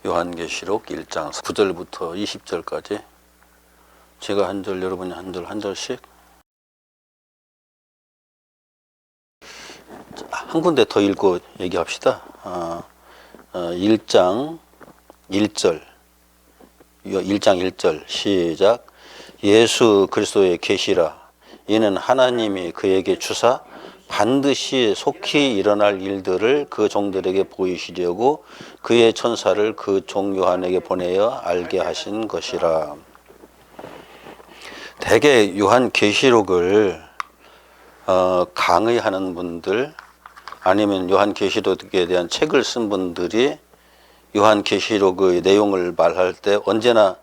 요한계시록 1장 9절부터 20절까지 제가 한 절, 여러분이 한 절, 한 절씩 한 군데 더 읽고 얘기합시다. 1장 1절 시작. 예수 그리스도의 계시라. 이는 하나님이 그에게 주사 반드시 속히 일어날 일들을 그 종들에게 보이시려고 그의 천사를 그 종 요한에게 보내어 알게 하신 것이라. 대개 요한계시록을 강의하는 분들 아니면 요한계시록에 대한 책을 쓴 분들이 요한계시록의 내용을 말할 때 언제나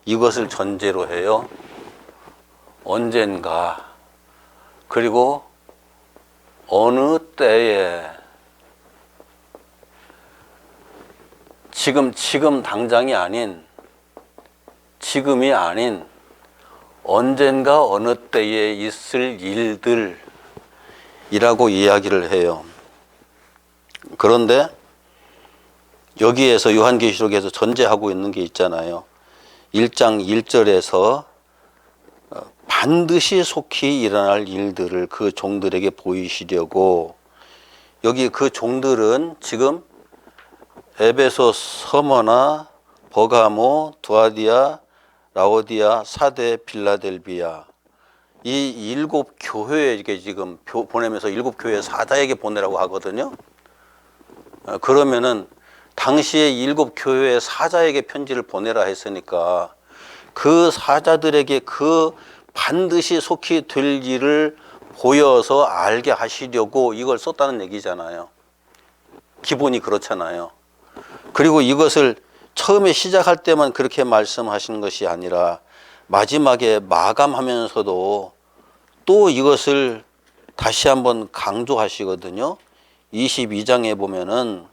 이것을 전제로 해요. 언젠가, 그리고 어느 때에, 지금 당장이 아닌, 지금이 아닌 언젠가 어느 때에 있을 일들이라고 이야기를 해요. 그런데 여기에서 요한계시록에서 전제하고 있는 게 있잖아요. 1장 1절에서 반드시 속히 일어날 일들을 그 종들에게 보이시려고, 여기 그 종들은 지금 에베소, 서머나, 버가모, 두아디아, 라오디아, 사데, 빌라델비아, 이 7교회에게 지금 보내면서 7교회 사자에게 보내라고 하거든요. 그러면은 당시에 7교회 사자에게 편지를 보내라 했으니까 그 사자들에게 그 반드시 속히 될 일을 보여서 알게 하시려고 이걸 썼다는 얘기잖아요. 기본이 그렇잖아요. 그리고 이것을 처음에 시작할 때만 그렇게 말씀하신 것이 아니라 마지막에 마감하면서도 또 이것을 다시 한번 강조하시거든요. 22장에 보면은,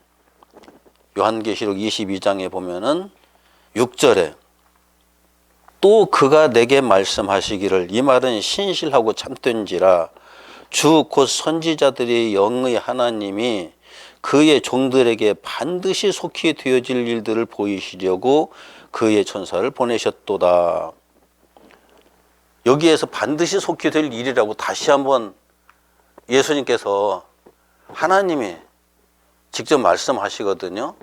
요한계시록 22장에 보면은 6절에 또 그가 내게 말씀하시기를, 이 말은 신실하고 참된지라 주 곧 선지자들의 영의 하나님이 그의 종들에게 반드시 속히 되어질 일들을 보이시려고 그의 천사를 보내셨도다. 여기에서 반드시 속히 될 일이라고 다시 한번 예수님께서, 하나님이 직접 말씀하시거든요.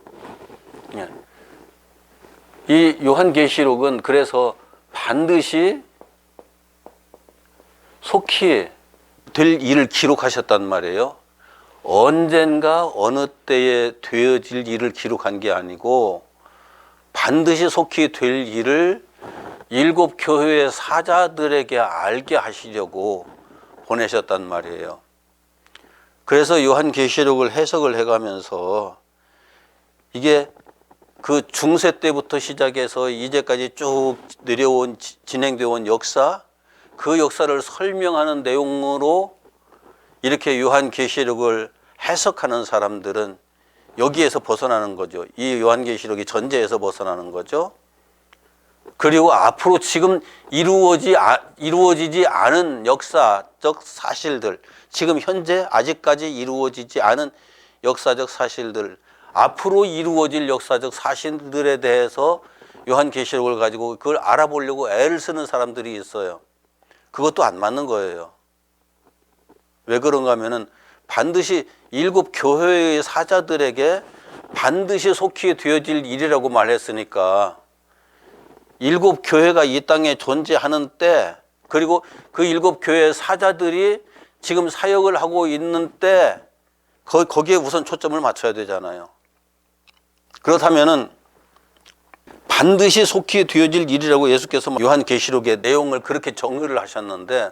이 요한계시록은 그래서 반드시 속히 될 일을 기록하셨단 말이에요. 언젠가 어느 때에 되어질 일을 기록한 게 아니고 반드시 속히 될 일을 7교회의 사자들에게 알게 하시려고 보내셨단 말이에요. 그래서 요한계시록을 해석을 해가면서 이게 그 중세 때부터 시작해서 이제까지 쭉 내려온, 진행되어 온 역사, 그 역사를 설명하는 내용으로 이렇게 요한계시록을 해석하는 사람들은 여기에서 벗어나는 거죠. 이 요한계시록이 전제에서 벗어나는 거죠. 그리고 앞으로 지금 이루어지지 않은 역사적 사실들, 지금 현재 아직까지 이루어지지 않은 역사적 사실들, 앞으로 이루어질 역사적 사실들에 대해서 요한계시록을 가지고 그걸 알아보려고 애를 쓰는 사람들이 있어요. 그것도 안 맞는 거예요. 왜 그런가 하면은 반드시 7교회의 사자들에게 반드시 속히 되어질 일이라고 말했으니까 7교회가 이 땅에 존재하는 때, 그리고 그 7교회의 사자들이 지금 사역을 하고 있는 때 거기에 우선 초점을 맞춰야 되잖아요. 그렇다면은 반드시 속히 되어질 일이라고 예수께서 요한계시록의 내용을 그렇게 정의를 하셨는데,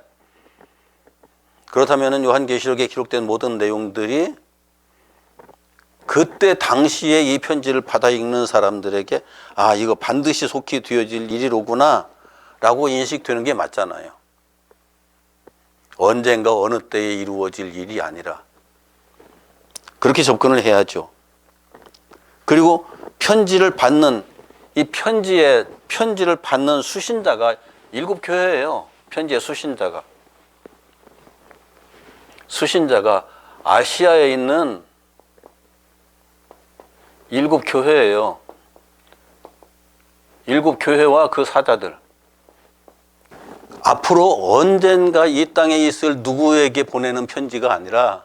그렇다면은 요한계시록에 기록된 모든 내용들이 그때 당시에 이 편지를 받아 읽는 사람들에게 아, 이거 반드시 속히 되어질 일이로구나 라고 인식되는 게 맞잖아요. 언젠가 어느 때에 이루어질 일이 아니라 그렇게 접근을 해야죠. 그리고 편지를 받는, 이 편지를 받는 수신자가 7교회예요. 편지의 수신자가 아시아에 있는 7교회예요. 일곱 교회와 그 사자들, 앞으로 언젠가 이 땅에 있을 누구에게 보내는 편지가 아니라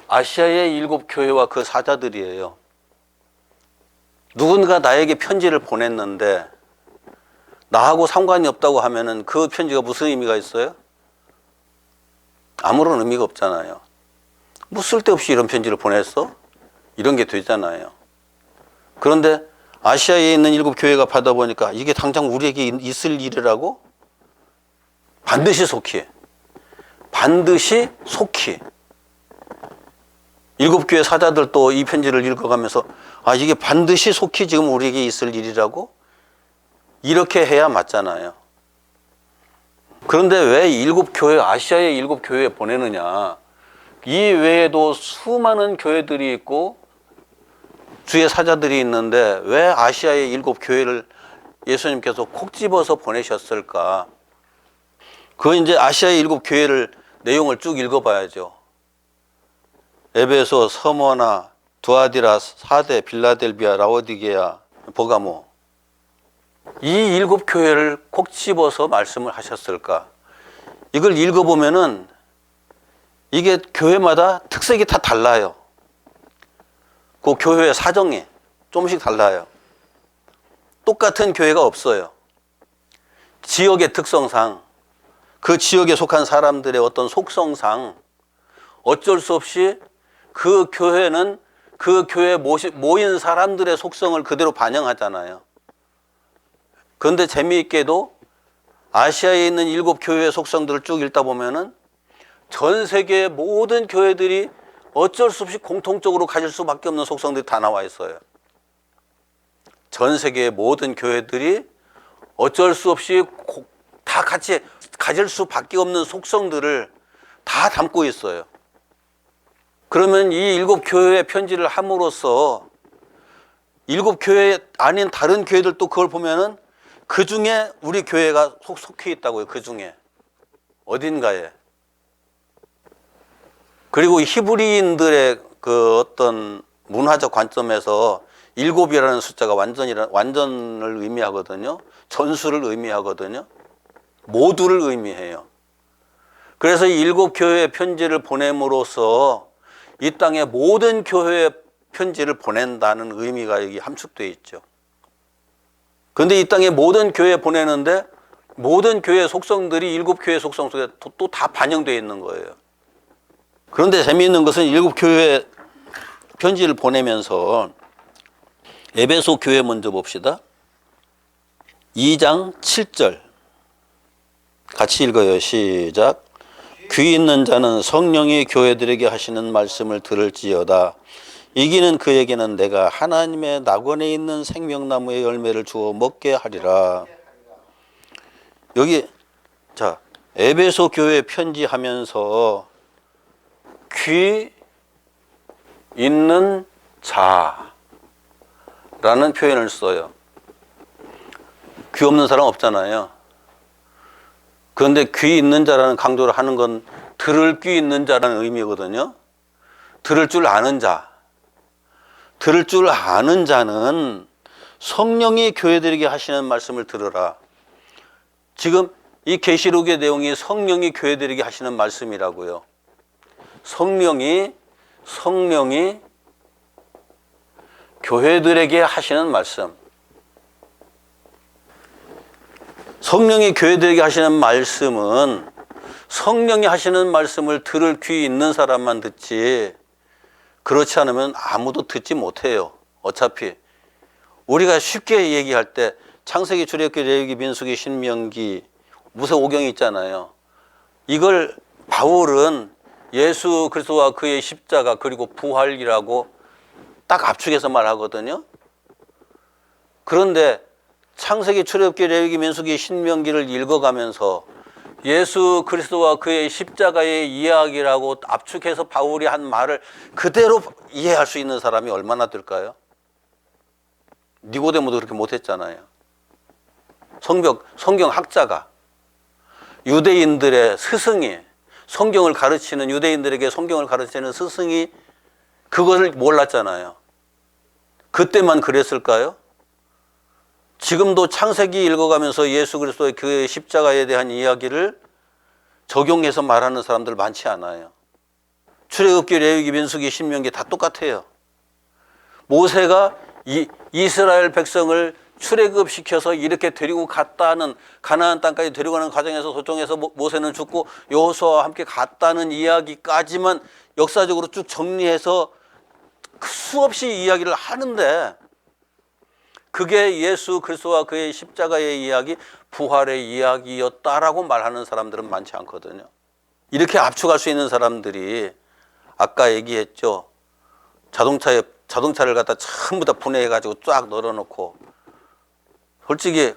아시아의 일곱 교회와 그 사자들이에요. 누군가 나에게 편지를 보냈는데 나하고 상관이 없다고 하면은 그 편지가 무슨 의미가 있어요? 아무런 의미가 없잖아요. 뭐 쓸데없이 이런 편지를 보냈어? 이런 게 되잖아요. 그런데 아시아에 있는 일곱 교회가 받아보니까 이게 당장 우리에게 있을 일이라고? 반드시 속히 일곱 교회 사자들도 이 편지를 읽어가면서 이게 반드시 속히 지금 우리에게 있을 일이라고? 이렇게 해야 맞잖아요. 그런데 왜 일곱 교회, 아시아의 일곱 교회에 보내느냐? 이 외에도 수많은 교회들이 있고 주의 사자들이 있는데 왜 아시아의 일곱 교회를 예수님께서 콕 집어서 보내셨을까? 그 이제 아시아의 일곱 교회를 내용을 쭉 읽어봐야죠. 에베소, 서머나, 두아디라, 사데, 빌라델비아, 라오디게아, 버가모. 이 일곱 교회를 콕 집어서 말씀을 하셨을까? 이걸 읽어보면은 이게 교회마다 특색이 다 달라요. 그 교회의 사정이 조금씩 달라요. 똑같은 교회가 없어요. 지역의 특성상, 그 지역에 속한 사람들의 어떤 속성상 어쩔 수 없이 그 교회는 그 교회에 모인 사람들의 속성을 그대로 반영하잖아요. 그런데 재미있게도 아시아에 있는 일곱 교회의 속성들을 쭉 읽다 보면은 전 세계의 모든 교회들이 어쩔 수 없이 공통적으로 가질 수밖에 없는 속성들이 다 나와 있어요. 전 세계의 모든 교회들이 어쩔 수 없이 다 같이 가질 수밖에 없는 속성들을 다 담고 있어요. 그러면 이 일곱 교회에 편지를 함으로써 일곱 교회 아닌 다른 교회들도 그걸 보면은 그 중에 우리 교회가 속해 있다고요. 그 중에 어딘가에. 그리고 히브리인들의 그 어떤 문화적 관점에서 일곱이라는 숫자가 완전을 의미하거든요. 전수를 의미하거든요. 모두를 의미해요. 그래서 이 일곱 교회에 편지를 보냄으로써 이 땅의 모든 교회에 편지를 보낸다는 의미가 여기 함축되어 있죠. 그런데 이 땅의 모든 교회에 보내는데 모든 교회의 속성들이 일곱 교회의 속성 속에 또 다 반영되어 있는 거예요. 그런데 재미있는 것은 일곱 교회에 편지를 보내면서 에베소 교회 먼저 봅시다. 2장 7절 같이 읽어요. 시작. 귀 있는 자는 성령이 교회들에게 하시는 말씀을 들을지어다. 이기는 그에게는 내가 하나님의 낙원에 있는 생명나무의 열매를 주어 먹게 하리라. 여기 자 에베소 교회 편지하면서 귀 있는 자라는 표현을 써요. 귀 없는 사람 없잖아요. 그런데 귀 있는 자라는 강조를 하는 건 들을 귀 있는 자라는 의미거든요. 들을 줄 아는 자. 들을 줄 아는 자는 성령이 교회들에게 하시는 말씀을 들으라. 지금 이 계시록의 내용이 성령이 교회들에게 하시는 말씀이라고요. 성령이 교회들에게 하시는 말씀. 성령이 교회들에게 하시는 말씀은 성령이 하시는 말씀을 들을 귀 있는 사람만 듣지, 그렇지 않으면 아무도 듣지 못해요. 어차피 우리가 쉽게 얘기할 때 창세기, 출애굽기, 레위기, 민수기, 신명기, 무세오경이 있잖아요. 이걸 바울은 예수 그리스도와 그의 십자가 그리고 부활이라고 딱 압축해서 말하거든요. 그런데 창세기, 출애굽기, 레위기, 민수기, 신명기를 읽어가면서 예수 그리스도와 그의 십자가의 이야기라고 압축해서 바울이 한 말을 그대로 이해할 수 있는 사람이 얼마나 될까요? 니고데모도 그렇게 못했잖아요. 성경학자가, 유대인들의 스승이, 성경을 가르치는 유대인들에게 성경을 가르치는 스승이 그것을 몰랐잖아요. 그때만 그랬을까요? 지금도 창세기 읽어가면서 예수 그리스도의 그 십자가에 대한 이야기를 적용해서 말하는 사람들 많지 않아요. 출애굽기, 레위기, 민수기, 신명기 다 똑같아요. 모세가 이스라엘 백성을 출애굽시켜서 이렇게 데리고 갔다는, 가나안 땅까지 데려가는 과정에서 소통해서 모세는 죽고 여호수아와 함께 갔다는 이야기까지만 역사적으로 쭉 정리해서 수없이 이야기를 하는데, 그게 예수 그리스도와 그의 십자가의 이야기, 부활의 이야기였다라고 말하는 사람들은 많지 않거든요. 이렇게 압축할 수 있는 사람들이 아까 얘기했죠. 자동차를 갖다 전부 다 분해해가지고 쫙 널어놓고, 솔직히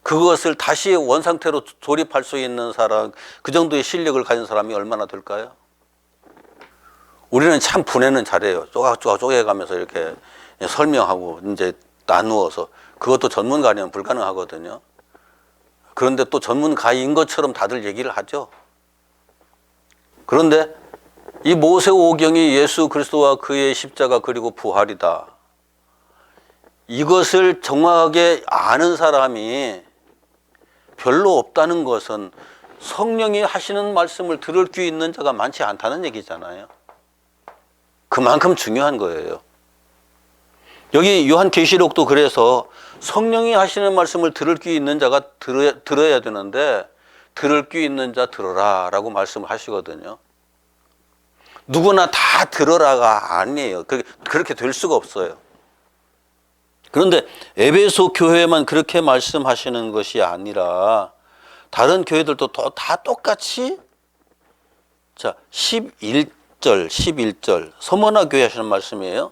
그것을 다시 원상태로 조립할 수 있는 사람, 그 정도의 실력을 가진 사람이 얼마나 될까요? 우리는 참 분해는 잘해요. 쪼각쪼각 쪼개가면서 이렇게 설명하고 이제 나누어서, 그것도 전문가 아니면 불가능하거든요. 그런데 또 전문가인 것처럼 다들 얘기를 하죠. 그런데 이 모세오경이 예수 그리스도와 그의 십자가 그리고 부활이다, 이것을 정확하게 아는 사람이 별로 없다는 것은 성령이 하시는 말씀을 들을 귀 있는 자가 많지 않다는 얘기잖아요. 그만큼 중요한 거예요. 여기 요한계시록도 그래서 성령이 하시는 말씀을 들을 귀 있는 자가 들어야 되는데, 들을 귀 있는 자 들어라 라고 말씀을 하시거든요. 누구나 다 들어라가 아니에요. 그렇게 될 수가 없어요. 그런데 에베소 교회만 그렇게 말씀하시는 것이 아니라 다른 교회들도 다 똑같이, 자, 11절 서머나 교회 하시는 말씀이에요.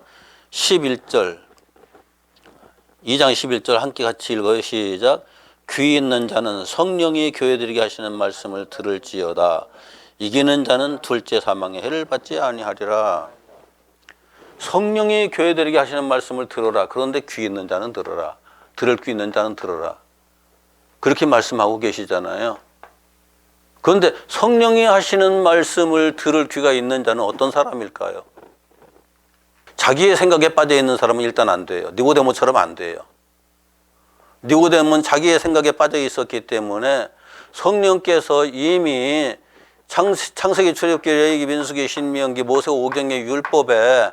11절 2장 11절 함께 같이 읽어요. 시작. 귀 있는 자는 성령이 교회들에게 하시는 말씀을 들을지어다. 이기는 자는 둘째 사망의 해를 받지 아니하리라. 성령이 교회들에게 하시는 말씀을 들어라. 그런데 귀 있는 자는 들어라. 들을 귀 있는 자는 들어라. 그렇게 말씀하고 계시잖아요. 그런데 성령이 하시는 말씀을 들을 귀가 있는 자는 어떤 사람일까요? 자기의 생각에 빠져 있는 사람은 일단 안 돼요. 니고데모처럼 안 돼요. 니고데모는 자기의 생각에 빠져 있었기 때문에 성령께서 이미 창세기, 출애굽기, 레위기, 민수기, 신명기, 모세오경의 율법에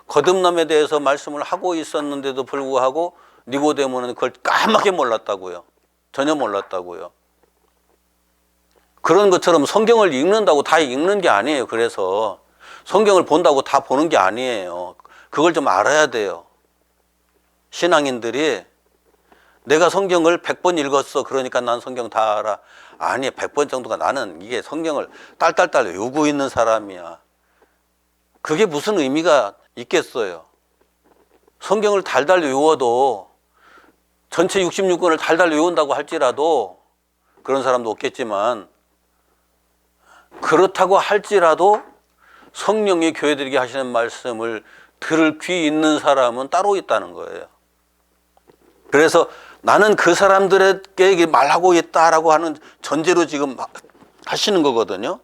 거듭남에 대해서 말씀을 하고 있었는데도 불구하고 니고데모는 그걸 까맣게 몰랐다고요. 전혀 몰랐다고요. 그런 것처럼 성경을 읽는다고 다 읽는 게 아니에요. 그래서 성경을 본다고 다 보는 게 아니에요. 그걸 좀 알아야 돼요. 신앙인들이 내가 성경을 100번 읽었어, 그러니까 난 성경 다 알아. 아니, 100번 정도가, 나는 이게 성경을 딸딸딸 외우고 있는 사람이야. 그게 무슨 의미가 있겠어요. 성경을 달달 외워도, 전체 66권을 달달 외운다고 할지라도, 그런 사람도 없겠지만, 그렇다고 할지라도 성령이 교회들에게 하시는 말씀을 들을 귀 있는 사람은 따로 있다는 거예요. 그래서 나는 그 사람들에게 말하고 있다라고 하는 전제로 지금 하시는 거거든요.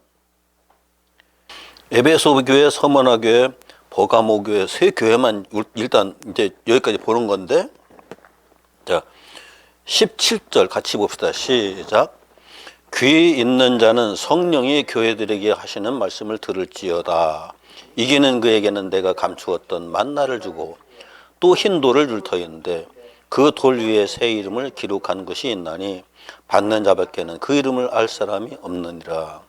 에베소 교회, 서머나 교회, 버가모 교회 세 교회만 일단 이제 여기까지 보는 건데, 자, 17절 같이 봅시다. 시작. 귀 있는 자는 성령이 교회들에게 하시는 말씀을 들을지어다. 이기는 그에게는 내가 감추었던 만나를 주고 또 흰 돌을 줄 터인데 그 돌 위에 새 이름을 기록한 것이 있나니 받는 자밖에는 그 이름을 알 사람이 없느니라.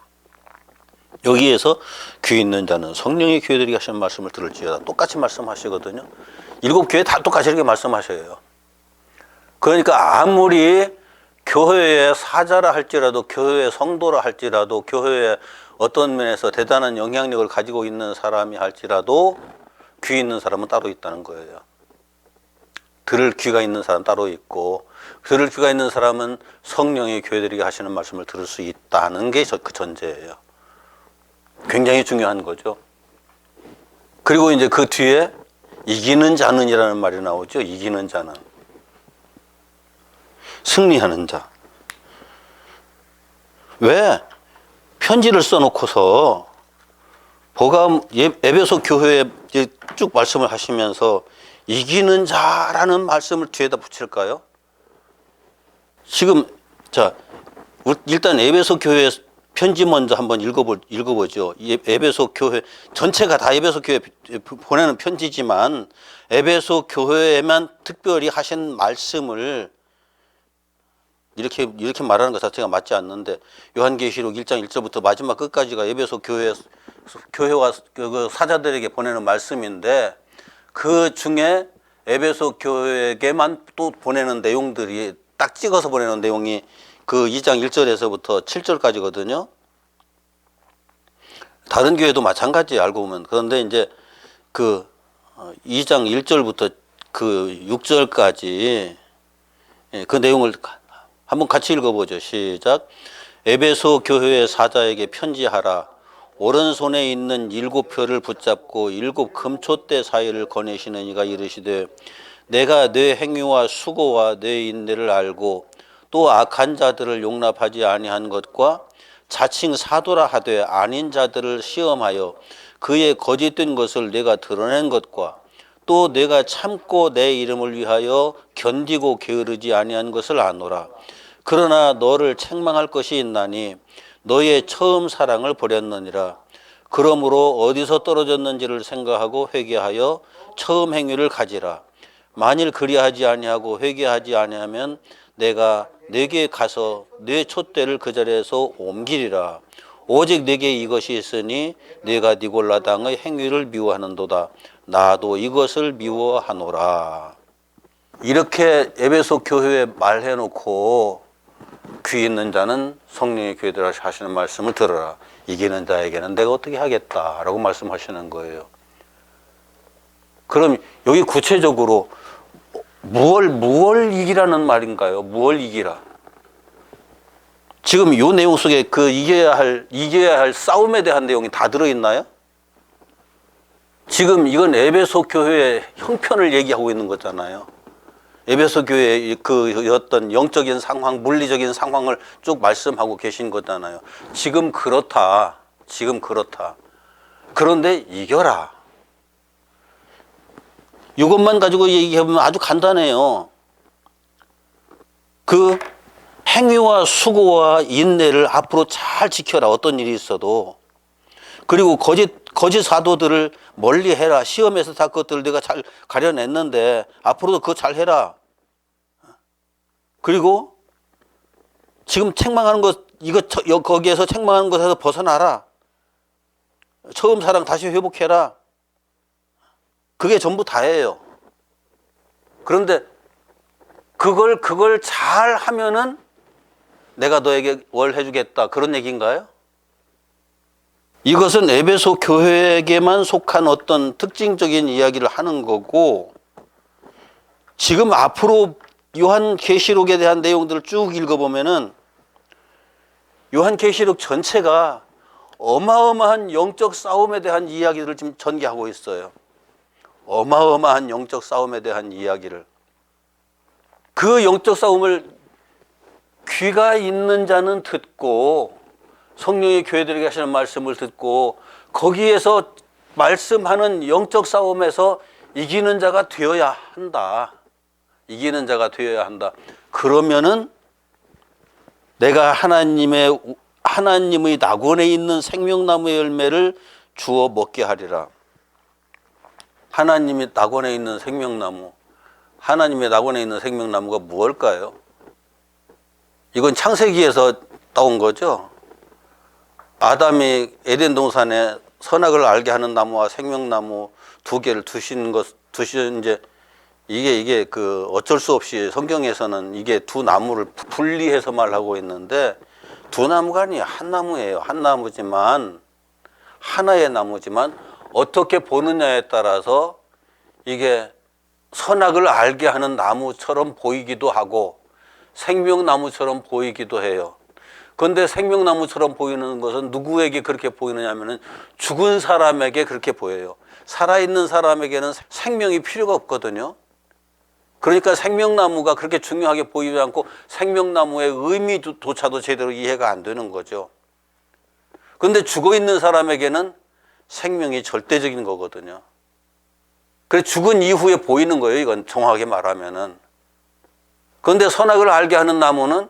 여기에서 귀 있는 자는 성령이 교회들에게 하시는 말씀을 들을지어다. 똑같이 말씀하시거든요. 7교회 다 똑같이 이렇게 말씀하셔요. 그러니까 아무리 교회의 사자라 할지라도, 교회의 성도라 할지라도, 교회의 어떤 면에서 대단한 영향력을 가지고 있는 사람이 할지라도 귀 있는 사람은 따로 있다는 거예요. 들을 귀가 있는 사람 따로 있고, 들을 귀가 있는 사람은 성령이 교회들에게 하시는 말씀을 들을 수 있다는 게 그 전제예요. 굉장히 중요한 거죠. 그리고 이제 그 뒤에 이기는 자는이라는 말이 나오죠. 이기는 자는. 승리하는 자. 왜? 편지를 써놓고서 에베소 교회에 쭉 말씀을 하시면서 이기는 자라는 말씀을 뒤에다 붙일까요? 지금 자 일단 에베소 교회 편지 먼저 한번 읽어보죠. 에베소 교회 전체가 다 에베소 교회 보내는 편지지만 에베소 교회에만 특별히 하신 말씀을 이렇게 말하는 것 자체가 맞지 않는데, 요한계시록 1장 1절부터 마지막 끝까지가 에베소 교회와 그 사자들에게 보내는 말씀인데, 그 중에 에베소 교회에게만 또 보내는 내용들이 딱 찍어서 보내는 내용이 그 2장 1절에서부터 7절까지거든요. 다른 교회도 마찬가지예요, 알고 보면. 그런데 이제 그 2장 1절부터 그 6절까지 그 내용을 한번 같이 읽어보죠. 시작. 에베소 교회의 사자에게 편지하라. 오른손에 있는 7표를 붙잡고 7 금촛대 사이를 거내시는 이가 이르시되, 내가 네 행위와 수고와 네 인내를 알고 또 악한 자들을 용납하지 아니한 것과 자칭 사도라 하되 아닌 자들을 시험하여 그의 거짓된 것을 내가 드러낸 것과 또 내가 참고 내 이름을 위하여 견디고 게으르지 아니한 것을 아노라. 그러나 너를 책망할 것이 있나니 너의 처음 사랑을 버렸느니라. 그러므로 어디서 떨어졌는지를 생각하고 회개하여 처음 행위를 가지라. 만일 그리하지 아니하고 회개하지 아니하면 내가 네게 가서 네 촛대를 그 자리에서 옮기리라. 오직 네게 이것이 있으니 네가 니골라 당의 행위를 미워하는도다. 나도 이것을 미워하노라. 이렇게 에베소 교회에 말해놓고 귀 있는 자는 성령의 교회들아 하시는 말씀을 들어라. 이기는 자에게는 내가 어떻게 하겠다라고 말씀하시는 거예요. 그럼 여기 구체적으로 무얼 이기라는 말인가요? 무얼 이기라? 지금 이 내용 속에 그 이겨야 할 싸움에 대한 내용이 다 들어있나요? 지금 이건 에베소 교회의 형편을 얘기하고 있는 거잖아요. 에베소 교회의 그 어떤 영적인 상황, 물리적인 상황을 쭉 말씀하고 계신 거잖아요. 지금 그렇다. 그런데 이겨라. 이것만 가지고 얘기하면 아주 간단해요. 그 행위와 수고와 인내를 앞으로 잘 지켜라. 어떤 일이 있어도. 그리고 거짓 사도들을 멀리 해라. 시험에서 다 그것들을 내가 잘 가려냈는데 앞으로도 그거 잘 해라. 그리고 지금 책망하는 것, 거기에서 책망하는 것에서 벗어나라. 처음 사랑 다시 회복해라. 그게 전부 다예요. 그런데 그걸 잘 하면은 내가 너에게 뭘 해주겠다. 그런 얘기인가요? 이것은 에베소 교회에게만 속한 어떤 특징적인 이야기를 하는 거고, 지금 앞으로 요한계시록에 대한 내용들을 쭉 읽어보면은 요한계시록 전체가 어마어마한 영적 싸움에 대한 이야기들을 지금 전개하고 있어요. 어마어마한 영적 싸움에 대한 이야기를. 그 영적 싸움을 귀가 있는 자는 듣고 성령의 교회들에게 하시는 말씀을 듣고 거기에서 말씀하는 영적 싸움에서 이기는 자가 되어야 한다. 이기는 자가 되어야 한다. 그러면은 내가 하나님의 낙원에 있는 생명나무의 열매를 주워 먹게 하리라. 하나님의 낙원에 있는 생명나무. 하나님의 낙원에 있는 생명나무가 무엇일까요? 이건 창세기에서 나온 거죠. 아담이 에덴 동산에 선악을 알게 하는 나무와 생명나무 두 개를 두신 이제 이게 그 어쩔 수 없이 성경에서는 이게 두 나무를 분리해서 말하고 있는데, 두 나무가 아니에요. 한 나무예요. 한 나무지만, 하나의 나무지만 어떻게 보느냐에 따라서 이게 선악을 알게 하는 나무처럼 보이기도 하고 생명나무처럼 보이기도 해요. 그런데 생명나무처럼 보이는 것은 누구에게 그렇게 보이느냐 하면은 죽은 사람에게 그렇게 보여요. 살아있는 사람에게는 생명이 필요가 없거든요. 그러니까 생명나무가 그렇게 중요하게 보이지 않고 생명나무의 의미조차도 제대로 이해가 안 되는 거죠. 그런데 죽어있는 사람에게는 생명이 절대적인 거거든요. 그래서 죽은 이후에 보이는 거예요. 이건 정확하게 말하면은. 그런데 선악을 알게 하는 나무는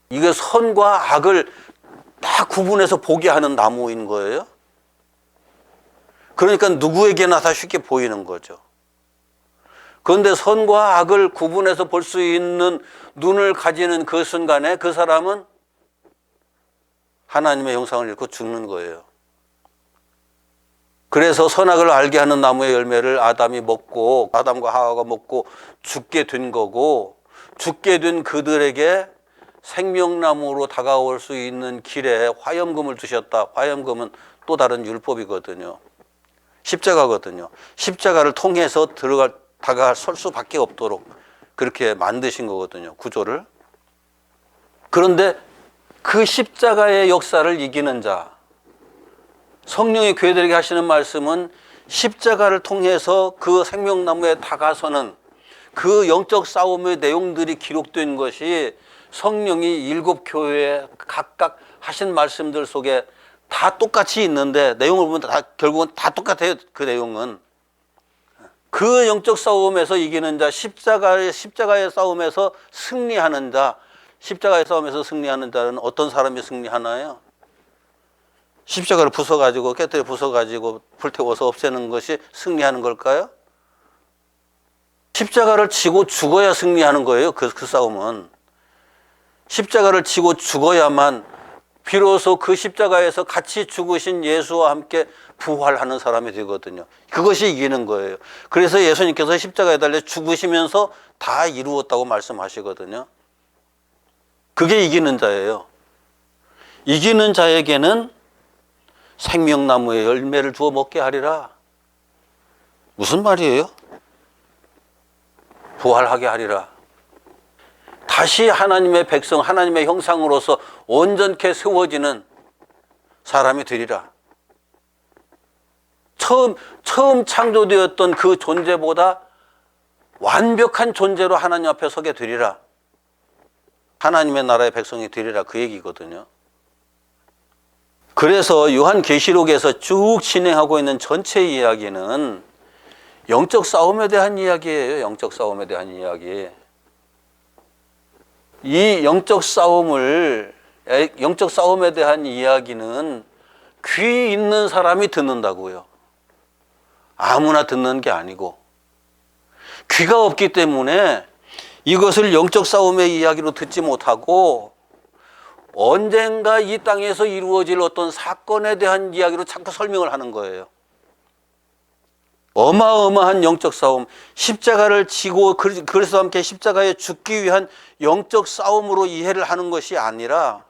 이게 선과 악을 다 구분해서 보게 하는 나무인 거예요. 그러니까 누구에게나 다 쉽게 보이는 거죠. 그런데 선과 악을 구분해서 볼 수 있는 눈을 가지는 그 순간에 그 사람은 하나님의 형상을 잃고 죽는 거예요. 그래서 선악을 알게 하는 나무의 열매를 아담이 먹고 아담과 하와가 먹고 죽게 된 거고, 죽게 된 그들에게 생명나무로 다가올 수 있는 길에 화염금을 두셨다. 화염금은 또 다른 율법이거든요. 십자가거든요. 십자가를 통해서 다가설 수밖에 없도록 그렇게 만드신 거거든요, 구조를. 그런데 그 십자가의 역사를 이기는 자, 성령이 교회들에게 하시는 말씀은 십자가를 통해서 그 생명나무에 다가서는 그 영적 싸움의 내용들이 기록된 것이 성령이 7교회에 각각 하신 말씀들 속에 다 똑같이 있는데, 내용을 보면 결국은 다 똑같아요. 그 내용은 그 영적 싸움에서 이기는 자, 십자가의 싸움에서 승리하는 자. 십자가의 싸움에서 승리하는 자는 어떤 사람이 승리하나요? 십자가를 부숴가지고, 깨뜨려 부숴가지고 불태워서 없애는 것이 승리하는 걸까요? 십자가를 지고 죽어야 승리하는 거예요. 그 싸움은. 십자가를 지고 죽어야만 비로소 그 십자가에서 같이 죽으신 예수와 함께 부활하는 사람이 되거든요. 그것이 이기는 거예요. 그래서 예수님께서 십자가에 달려 죽으시면서 다 이루었다고 말씀하시거든요. 그게 이기는 자예요. 이기는 자에게는 생명나무의 열매를 주어 먹게 하리라. 무슨 말이에요? 부활하게 하리라. 다시 하나님의 백성, 하나님의 형상으로서 온전케 세워지는 사람이 되리라. 처음 창조되었던 그 존재보다 완벽한 존재로 하나님 앞에 서게 되리라. 하나님의 나라의 백성이 되리라, 그 얘기거든요. 그래서 요한계시록에서 쭉 진행하고 있는 전체 이야기는 영적 싸움에 대한 이야기예요. 영적 싸움에 대한 이야기. 이 영적 싸움에 대한 이야기는 귀 있는 사람이 듣는다고요. 아무나 듣는 게 아니고, 귀가 없기 때문에 이것을 영적 싸움의 이야기로 듣지 못하고 언젠가 이 땅에서 이루어질 어떤 사건에 대한 이야기로 자꾸 설명을 하는 거예요. 어마어마한 영적 싸움, 십자가를 지고 그래서 함께 십자가에 죽기 위한 영적 싸움으로 이해를 하는 것이 아니라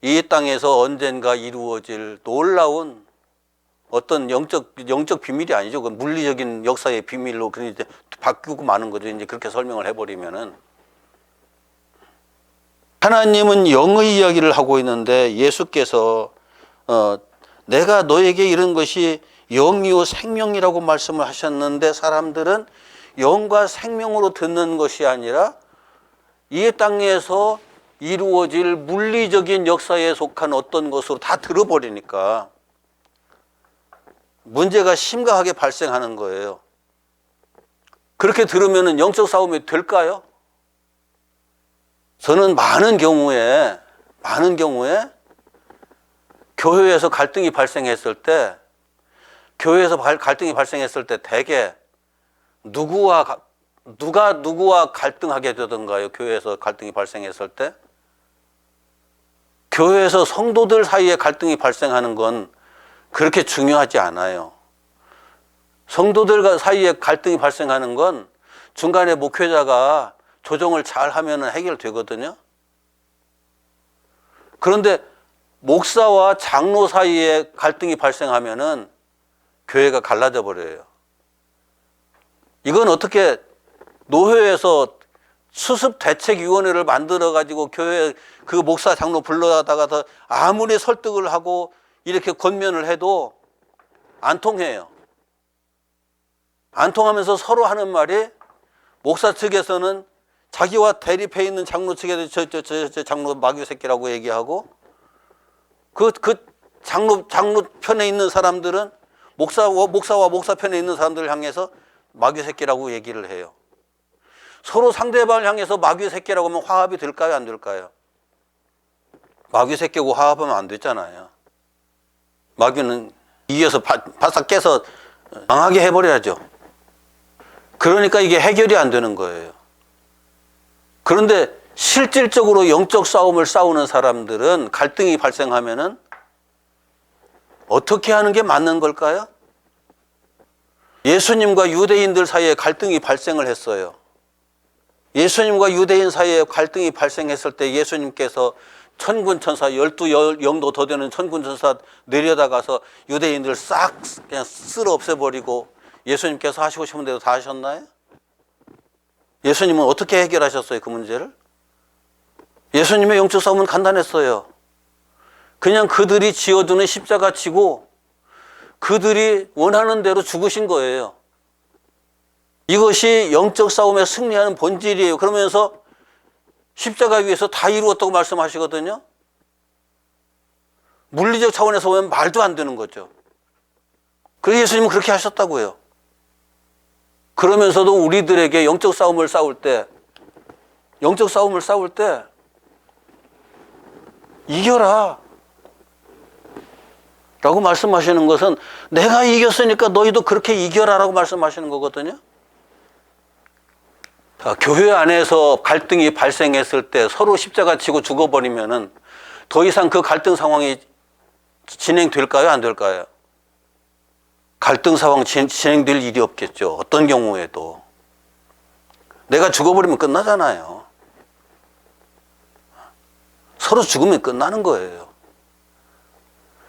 이 땅에서 언젠가 이루어질 놀라운 어떤 영적 비밀이 아니죠. 그 물리적인 역사의 비밀로 그냥 이제 바뀌고 마는 거죠. 이제 그렇게 설명을 해버리면은. 하나님은 영의 이야기를 하고 있는데 예수께서 내가 너에게 이런 것이 영이요 생명이라고 말씀을 하셨는데, 사람들은 영과 생명으로 듣는 것이 아니라 이 땅에서 이루어질 물리적인 역사에 속한 어떤 것으로 다 들어버리니까 문제가 심각하게 발생하는 거예요. 그렇게 들으면 영적 싸움이 될까요? 저는 많은 경우에 교회에서 갈등이 발생했을 때 대개 누가 누구와 갈등하게 되던가요? 교회에서 갈등이 발생했을 때? 교회에서 성도들 사이에 갈등이 발생하는 건 그렇게 중요하지 않아요. 성도들 사이에 갈등이 발생하는 건 중간에 목회자가 조정을 잘 하면 해결되거든요. 그런데 목사와 장로 사이에 갈등이 발생하면은 교회가 갈라져 버려요. 이건 어떻게 노회에서 수습대책위원회를 만들어가지고 교회 그 목사 장로 불러다가 아무리 설득을 하고 이렇게 권면을 해도 안 통해요. 안 통하면서 서로 하는 말이, 목사 측에서는 자기와 대립해 있는 장로 측에 저 장로 마귀 새끼라고 얘기하고, 그 장로 편에 있는 사람들은 목사와 목사 편에 있는 사람들을 향해서 마귀 새끼라고 얘기를 해요. 서로 상대방을 향해서 마귀 새끼라고 하면 화합이 될까요? 안 될까요? 마귀 새끼고 화합하면 안 되잖아요. 마귀는 이겨서 바싹 깨서 망하게 해버려야죠. 그러니까 이게 해결이 안 되는 거예요. 그런데 실질적으로 영적 싸움을 싸우는 사람들은 갈등이 발생하면은 어떻게 하는 게 맞는 걸까요? 예수님과 유대인들 사이에 갈등이 발생을 했어요. 예수님과 유대인 사이에 갈등이 발생했을 때 예수님께서 천군천사 12영도 더 되는 천군천사 내려다가서 유대인들 싹 그냥 쓸어 없애버리고 예수님께서 하시고 싶은 대로 다 하셨나요? 예수님은 어떻게 해결하셨어요, 그 문제를? 예수님의 영적 싸움은 간단했어요. 그냥 그들이 지어두는 십자가 치고 그들이 원하는 대로 죽으신 거예요. 이것이 영적 싸움에 승리하는 본질이에요. 그러면서 십자가 위에서 다 이루었다고 말씀하시거든요. 물리적 차원에서 보면 말도 안 되는 거죠. 그래서 예수님은 그렇게 하셨다고요. 그러면서도 우리들에게 영적 싸움을 싸울 때 이겨라 라고 말씀하시는 것은 내가 이겼으니까 너희도 그렇게 이겨라 라고 말씀하시는 거거든요. 교회 안에서 갈등이 발생했을 때 서로 십자가 치고 죽어버리면은 더 이상 그 갈등 상황이 진행될까요? 안 될까요? 갈등 상황 진행될 일이 없겠죠. 어떤 경우에도. 내가 죽어버리면 끝나잖아요. 서로 죽으면 끝나는 거예요.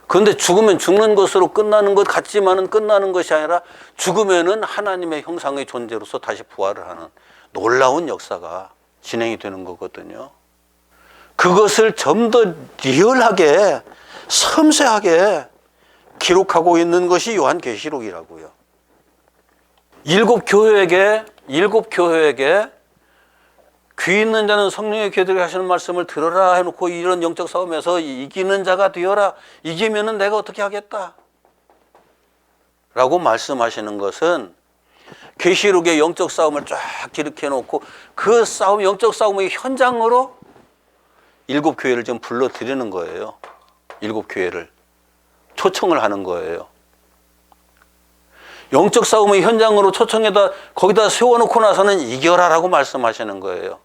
그런데 죽으면 죽는 것으로 끝나는 것 같지만은 끝나는 것이 아니라 죽으면은 하나님의 형상의 존재로서 다시 부활을 하는 놀라운 역사가 진행이 되는 거거든요. 그것을 좀 더 리얼하게 섬세하게 기록하고 있는 것이 요한계시록이라고요. 일곱 교회에게 귀 있는 자는 성령의 귀들에게 하시는 말씀을 들어라 해놓고 이런 영적 싸움에서 이기는 자가 되어라. 이기면은 내가 어떻게 하겠다 라고 말씀하시는 것은 계시록의 영적 싸움을 쫙 기록해 놓고 그 싸움, 영적 싸움의 현장으로 일곱 교회를 좀 불러들이는 거예요. 일곱 교회를 초청을 하는 거예요. 영적 싸움의 현장으로 초청해다 거기다 세워놓고 나서는 이겨라라고 말씀하시는 거예요.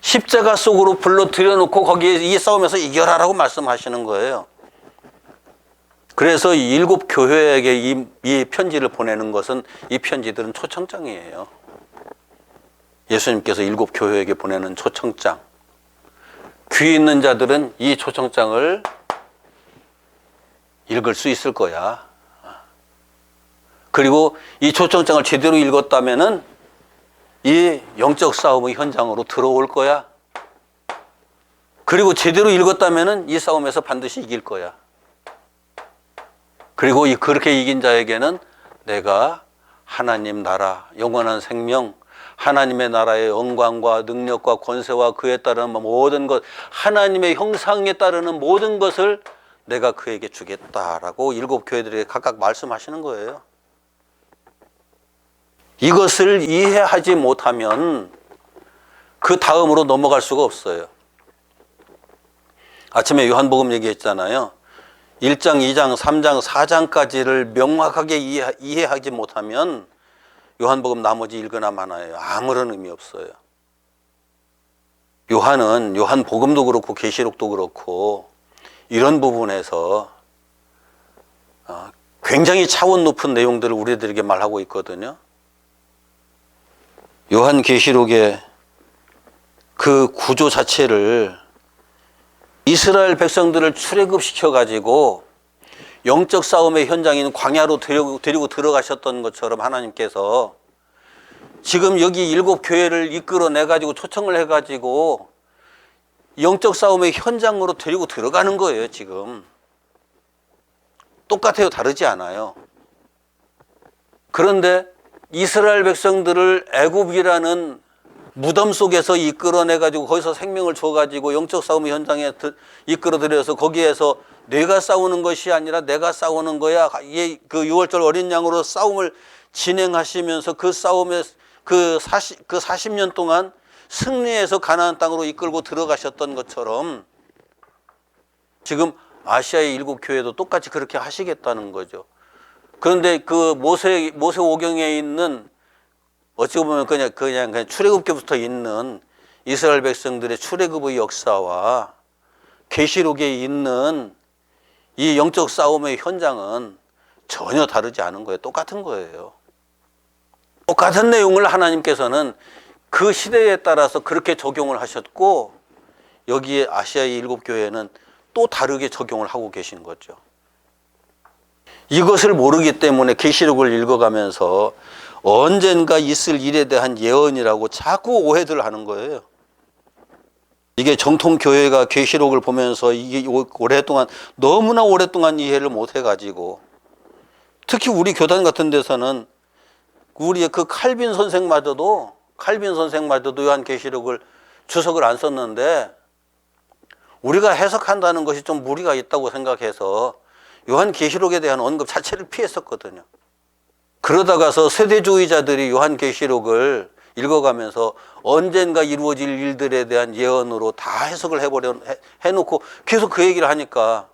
십자가 속으로 불러들여놓고 거기에 이 싸움에서 이겨라라고 말씀하시는 거예요. 그래서 일곱 교회에게 이 편지를 보내는 것은 이 편지들은 초청장이에요. 예수님께서 일곱 교회에게 보내는 초청장. 귀 있는 자들은 이 초청장을 읽을 수 있을 거야. 그리고 이 초청장을 제대로 읽었다면은 이 영적 싸움의 현장으로 들어올 거야. 그리고 제대로 읽었다면은 이 싸움에서 반드시 이길 거야. 그리고 그렇게 이긴 자에게는 내가 하나님 나라, 영원한 생명, 하나님의 나라의 영광과 능력과 권세와 그에 따르는 모든 것, 하나님의 형상에 따르는 모든 것을 내가 그에게 주겠다라고 일곱 교회들에게 각각 말씀하시는 거예요. 이것을 이해하지 못하면 그 다음으로 넘어갈 수가 없어요. 아침에 요한복음 얘기했잖아요. 1장, 2장, 3장, 4장까지를 명확하게 이해하지 못하면 요한복음 나머지 읽거나 마나요. 아무런 의미 없어요. 요한복음도 그렇고 계시록도 그렇고 이런 부분에서 굉장히 차원 높은 내용들을 우리들에게 말하고 있거든요. 요한계시록의 그 구조 자체를 이스라엘 백성들을 출애굽시켜가지고 영적 싸움의 현장인 광야로 데리고 들어가셨던 것처럼 하나님께서 지금 여기 일곱 교회를 이끌어내가지고 초청을 해가지고 영적 싸움의 현장으로 데리고 들어가는 거예요, 지금. 똑같아요, 다르지 않아요. 그런데 이스라엘 백성들을 애굽이라는 무덤 속에서 이끌어내가지고 거기서 생명을 줘가지고 영적 싸움의 현장에 이끌어들여서 거기에서 내가 싸우는 것이 아니라 내가 싸우는 거야. 그 6월절 어린 양으로 싸움을 진행하시면서 그 그 40년 동안 승리해서 가나안 땅으로 이끌고 들어가셨던 것처럼 지금 아시아의 7교회도 똑같이 그렇게 하시겠다는 거죠. 그런데 그 모세 오경에 있는 어찌 보면 그냥 출애굽기부터 있는 이스라엘 백성들의 출애굽의 역사와 계시록에 있는 이 영적 싸움의 현장은 전혀 다르지 않은 거예요. 똑같은 거예요. 똑같은 내용을 하나님께서는 그 시대에 따라서 그렇게 적용을 하셨고 여기에 아시아의 7교회는 또 다르게 적용을 하고 계신 거죠. 이것을 모르기 때문에 계시록을 읽어가면서 언젠가 있을 일에 대한 예언이라고 자꾸 오해들 하는 거예요. 이게 정통 교회가 계시록을 보면서 이게 너무나 오랫동안 이해를 못 해가지고 특히 우리 교단 같은 데서는 우리의 그 칼빈 선생마저도 요한계시록을 주석을 안 썼는데 우리가 해석한다는 것이 좀 무리가 있다고 생각해서 요한계시록에 대한 언급 자체를 피했었거든요. 그러다가서 세대주의자들이 요한계시록을 읽어가면서 언젠가 이루어질 일들에 대한 예언으로 다 해석을 해놓고 계속 그 얘기를 하니까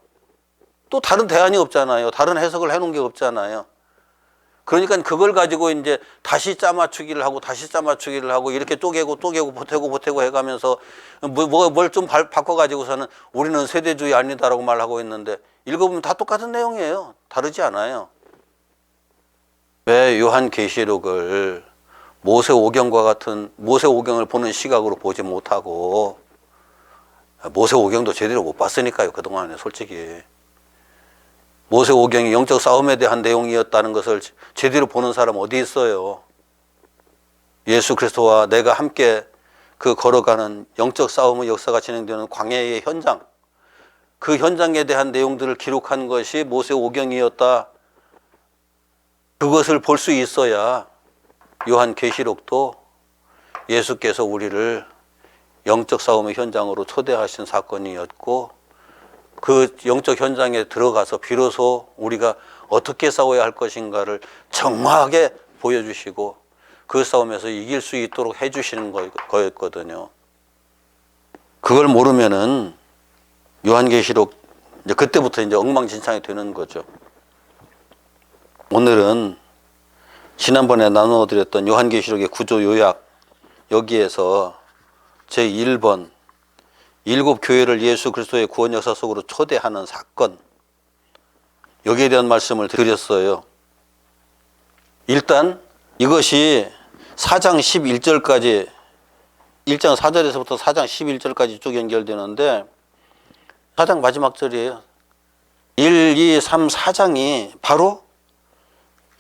또 다른 대안이 없잖아요. 다른 해석을 해놓은 게 없잖아요. 그러니까 그걸 가지고 이제 다시 짜맞추기를 하고 이렇게 쪼개고 보태고 해가면서 뭘 좀 바꿔가지고서는 우리는 세대주의 아니다라고 말하고 있는데 읽어보면 다 똑같은 내용이에요. 다르지 않아요. 왜 요한계시록을 모세오경과 같은 모세오경을 보는 시각으로 보지 못하고 모세오경도 제대로 못 봤으니까요. 그동안에 솔직히 모세오경이 영적 싸움에 대한 내용이었다는 것을 제대로 보는 사람 어디 있어요? 예수 그리스도와 내가 함께 그 걸어가는 영적 싸움의 역사가 진행되는 광야의 현장, 그 현장에 대한 내용들을 기록한 것이 모세오경이었다. 그것을 볼 수 있어야 요한계시록도 예수께서 우리를 영적 싸움의 현장으로 초대하신 사건이었고 그 영적 현장에 들어가서 비로소 우리가 어떻게 싸워야 할 것인가를 정확하게 보여주시고 그 싸움에서 이길 수 있도록 해주시는 거였거든요. 그걸 모르면은 요한계시록 그때부터 이제 엉망진창이 되는 거죠. 오늘은 지난번에 나누어드렸던 요한계시록의 구조 요약 여기에서 제1번 7교회를 예수 그리스도의 구원 역사 속으로 초대하는 사건 여기에 대한 말씀을 드렸어요. 일단 이것이 4장 11절까지 1장 4절에서부터 4장 11절까지 쭉 연결되는데 4장 마지막 절이에요. 1, 2, 3, 4장이 바로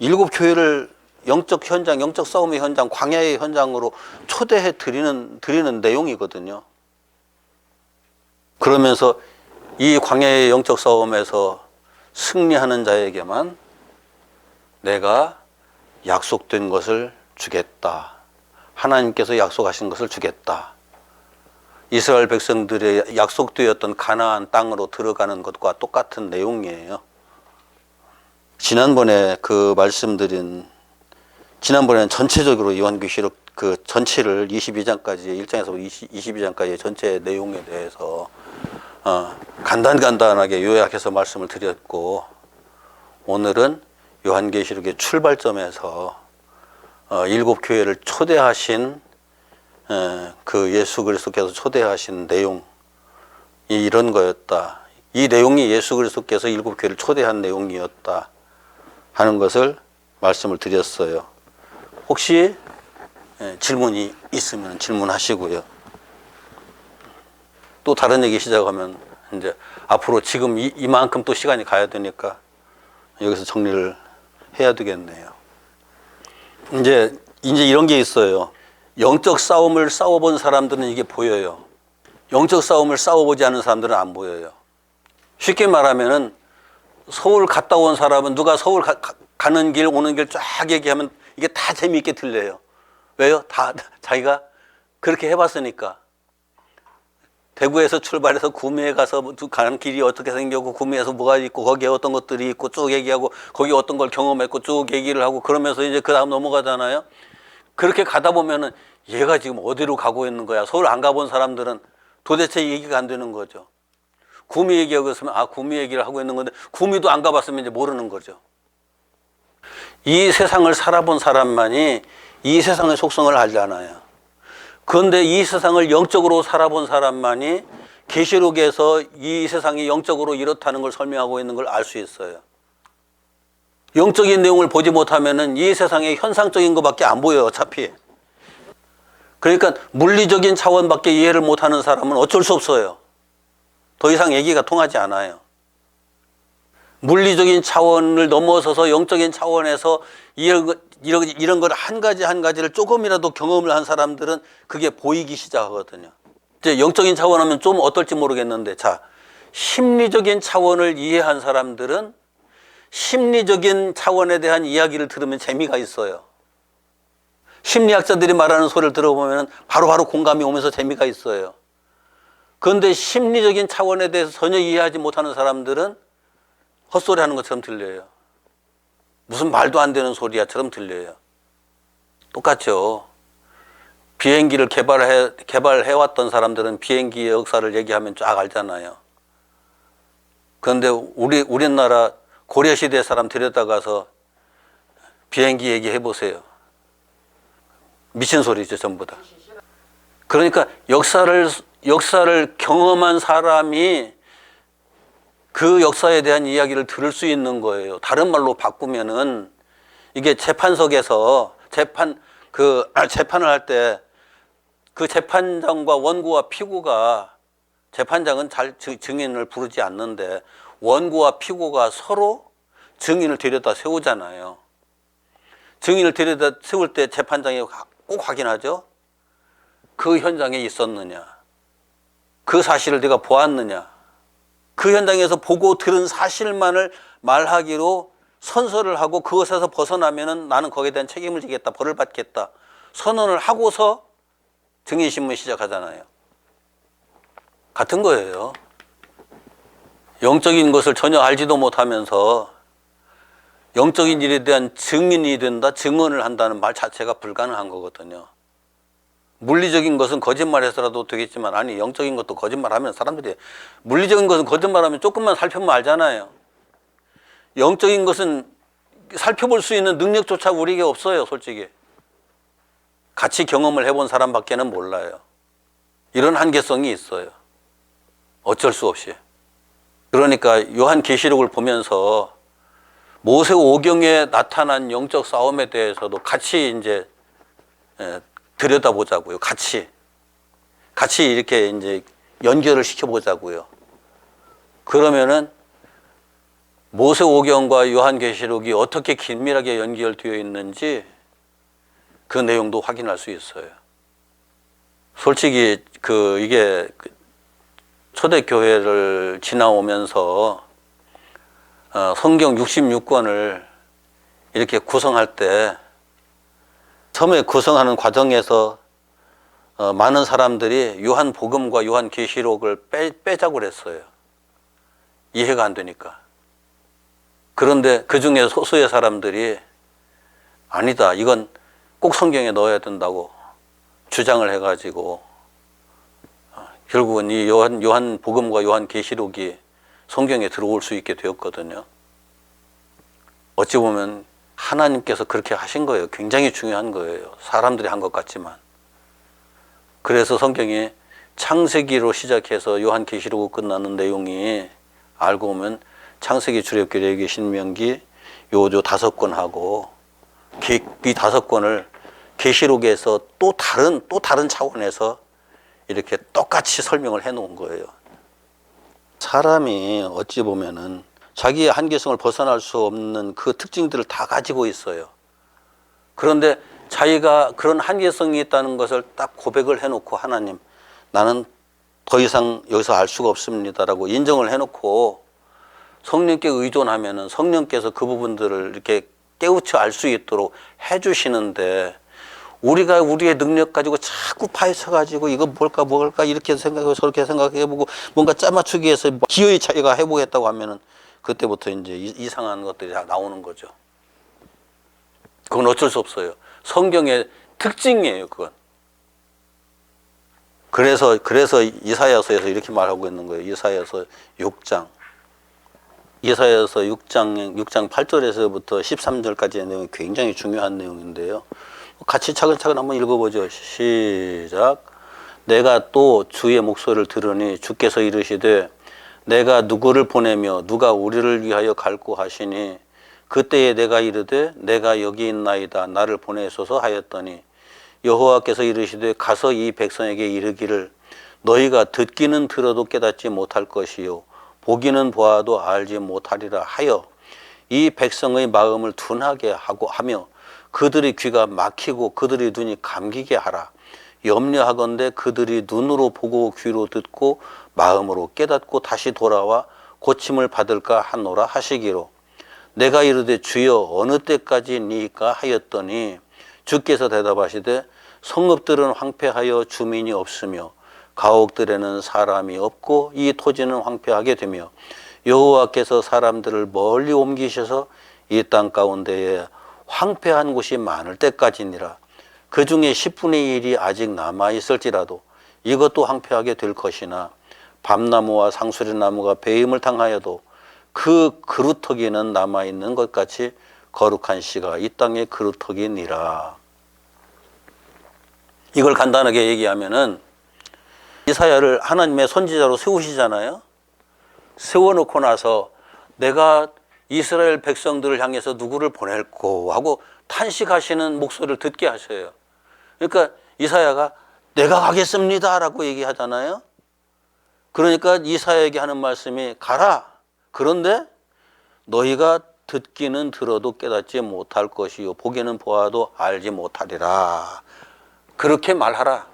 7교회를 영적 현장, 영적 싸움의 현장, 광야의 현장으로 초대해 드리는 내용이거든요. 그러면서 이 광야의 영적 싸움에서 승리하는 자에게만 내가 약속된 것을 주겠다. 하나님께서 약속하신 것을 주겠다. 이스라엘 백성들의 약속되었던 가나안 땅으로 들어가는 것과 똑같은 내용이에요. 지난번에 지난번에는 전체적으로 요한계시록 그 전체를 22장까지 1장에서 22장까지의 전체 내용에 대해서 간단하게 요약해서 말씀을 드렸고 오늘은 요한계시록의 출발점에서 7교회를 초대하신 그 예수 그리스도께서 초대하신 내용이 이런 거였다. 이 내용이 예수 그리스도께서 7교회를 초대한 내용이었다 하는 것을 말씀을 드렸어요. 혹시 질문이 있으면 질문하시고요. 또 다른 얘기 시작하면 이제 앞으로 지금 이만큼 또 시간이 가야 되니까 여기서 정리를 해야 되겠네요. 이제 이런 게 있어요. 영적 싸움을 싸워본 사람들은 이게 보여요. 영적 싸움을 싸워보지 않은 사람들은 안 보여요. 쉽게 말하면은 서울 갔다 온 사람은 누가 서울 가는 길 오는 길 쫙 얘기하면 이게 다 재미있게 들려요. 왜요? 다 자기가 그렇게 해봤으니까. 대구에서 출발해서 구미에 가서 가는 길이 어떻게 생겼고 구미에서 뭐가 있고 거기에 어떤 것들이 있고 쭉 얘기하고 거기 어떤 걸 경험했고 쭉 얘기를 하고 그러면서 이제 그 다음 넘어가잖아요. 그렇게 가다 보면은 얘가 지금 어디로 가고 있는 거야. 서울 안 가본 사람들은 도대체 얘기가 안 되는 거죠. 구미 얘기하고 있으면 구미 얘기를 하고 있는 건데 구미도 안 가봤으면 이제 모르는 거죠. 이 세상을 살아본 사람만이 이 세상의 속성을 알잖아요. 그런데 이 세상을 영적으로 살아본 사람만이 계시록에서 이 세상이 영적으로 이렇다는 걸 설명하고 있는 걸 알 수 있어요. 영적인 내용을 보지 못하면은 이 세상의 현상적인 것밖에 안 보여요, 어차피. 그러니까 물리적인 차원밖에 이해를 못하는 사람은 어쩔 수 없어요. 더 이상 얘기가 통하지 않아요. 물리적인 차원을 넘어서서 영적인 차원에서 이런 걸 한 가지를 조금이라도 경험을 한 사람들은 그게 보이기 시작하거든요. 이제 영적인 차원 하면 좀 어떨지 모르겠는데, 자, 심리적인 차원을 이해한 사람들은 심리적인 차원에 대한 이야기를 들으면 재미가 있어요. 심리학자들이 말하는 소리를 들어보면 바로바로 공감이 오면서 재미가 있어요. 그런데 심리적인 차원에 대해서 전혀 이해하지 못하는 사람들은 헛소리 하는 것처럼 들려요. 무슨 말도 안 되는 소리야처럼 들려요. 똑같죠. 비행기를 개발해왔던 사람들은 비행기의 역사를 얘기하면 쫙 알잖아요. 그런데 우리나라 고려시대 사람 데려다가서 비행기 얘기해 보세요. 미친 소리죠, 전부 다. 그러니까 역사를 경험한 사람이 그 역사에 대한 이야기를 들을 수 있는 거예요. 다른 말로 바꾸면은 이게 재판석에서 재판을 할 때 그 재판장과 원고와 피고가, 재판장은 잘 증인을 부르지 않는데 원고와 피고가 서로 증인을 데려다 세우잖아요. 증인을 데려다 세울 때 재판장이 꼭 확인하죠. 그 현장에 있었느냐, 그 사실을 내가 보았느냐, 그 현장에서 보고 들은 사실만을 말하기로 선서를 하고 그것에서 벗어나면은 나는 거기에 대한 책임을 지겠다, 벌을 받겠다 선언을 하고서 증인신문 시작하잖아요. 같은 거예요. 영적인 것을 전혀 알지도 못하면서 영적인 일에 대한 증인이 된다, 증언을 한다는 말 자체가 불가능한 거거든요. 물리적인 것은 거짓말해서라도 되겠지만, 아니 영적인 것도 거짓말하면 사람들이, 물리적인 것은 거짓말하면 조금만 살펴보면 알잖아요. 영적인 것은 살펴볼 수 있는 능력조차 우리에게 없어요, 솔직히. 같이 경험을 해본 사람밖에는 몰라요. 이런 한계성이 있어요. 어쩔 수 없이. 그러니까 요한계시록을 보면서 모세오경에 나타난 영적 싸움에 대해서도 같이 이제 들여다보자고요. 같이 이렇게 이제 연결을 시켜보자고요. 그러면은 모세오경과 요한계시록이 어떻게 긴밀하게 연결되어 있는지 그 내용도 확인할 수 있어요. 솔직히 이게 초대교회를 지나오면서 성경 66권을 이렇게 구성할 때 처음에 구성하는 과정에서 많은 사람들이 요한복음과 요한계시록을 빼자고 그랬어요. 이해가 안 되니까. 그런데 그 중에 소수의 사람들이 아니다, 이건 꼭 성경에 넣어야 된다고 주장을 해가지고 결국은 이 요한복음과 요한계시록이 성경에 들어올 수 있게 되었거든요. 어찌 보면 하나님께서 그렇게 하신 거예요. 굉장히 중요한 거예요. 사람들이 한 것 같지만. 그래서 성경이 창세기로 시작해서 요한계시록으로 끝나는 내용이 알고 보면 창세기, 출애굽기, 레위기, 신명기 요 5권하고 이 5권을 계시록에서 또 다른 차원에서 이렇게 똑같이 설명을 해 놓은 거예요. 사람이 어찌 보면은 자기의 한계성을 벗어날 수 없는 그 특징들을 다 가지고 있어요. 그런데 자기가 그런 한계성이 있다는 것을 딱 고백을 해놓고, 하나님, 나는 더 이상 여기서 알 수가 없습니다라고 인정을 해놓고 성령께 의존하면은 성령께서 그 부분들을 이렇게 깨우쳐 알 수 있도록 해주시는데, 우리가 우리의 능력 가지고 자꾸 파헤쳐가지고 이거 뭘까 이렇게 생각하고 저렇게 생각해보고 뭔가 짜맞추기 위해서 기어이 자기가 해보겠다고 하면은 그때부터 이제 이상한 것들이 다 나오는 거죠. 그건 어쩔 수 없어요. 성경에 특징이에요, 그건. 그래서 이사야서에서 이렇게 말하고 있는 거예요. 이사야서 6장. 이사야서 6장 8절에서부터 13절까지의 내용이 굉장히 중요한 내용인데요. 같이 차근차근 한번 읽어보죠. 시작. 내가 또 주의 목소리를 들으니 주께서 이르시되 내가 누구를 보내며 누가 우리를 위하여 갈고 하시니 그때에 내가 이르되 내가 여기 있나이다 나를 보내소서 하였더니 여호와께서 이르시되 가서 이 백성에게 이르기를 너희가 듣기는 들어도 깨닫지 못할 것이요 보기는 보아도 알지 못하리라 하여 이 백성의 마음을 둔하게 하고 하며 그들의 귀가 막히고 그들의 눈이 감기게 하라. 염려하건대 그들이 눈으로 보고 귀로 듣고 마음으로 깨닫고 다시 돌아와 고침을 받을까 하노라 하시기로 내가 이르되 주여 어느 때까지니까 하였더니 주께서 대답하시되 성읍들은 황폐하여 주민이 없으며 가옥들에는 사람이 없고 이 토지는 황폐하게 되며 여호와께서 사람들을 멀리 옮기셔서 이 땅 가운데에 황폐한 곳이 많을 때까지니라. 그 중에 10분의 1이 아직 남아있을지라도 이것도 황폐하게 될 것이나 밤나무와 상수리나무가 배임을 당하여도 그 그루터기는 남아있는 것 같이 거룩한 씨가 이 땅의 그루터기니라. 이걸 간단하게 얘기하면은 이사야를 하나님의 선지자로 세우시잖아요. 세워놓고 나서 내가 이스라엘 백성들을 향해서 누구를 보낼고 하고 탄식하시는 목소리를 듣게 하셔요. 그러니까 이사야가 내가 가겠습니다 라고 얘기하잖아요. 그러니까 이사야에게 하는 말씀이 가라. 그런데 너희가 듣기는 들어도 깨닫지 못할 것이요 보기는 보아도 알지 못하리라. 그렇게 말하라.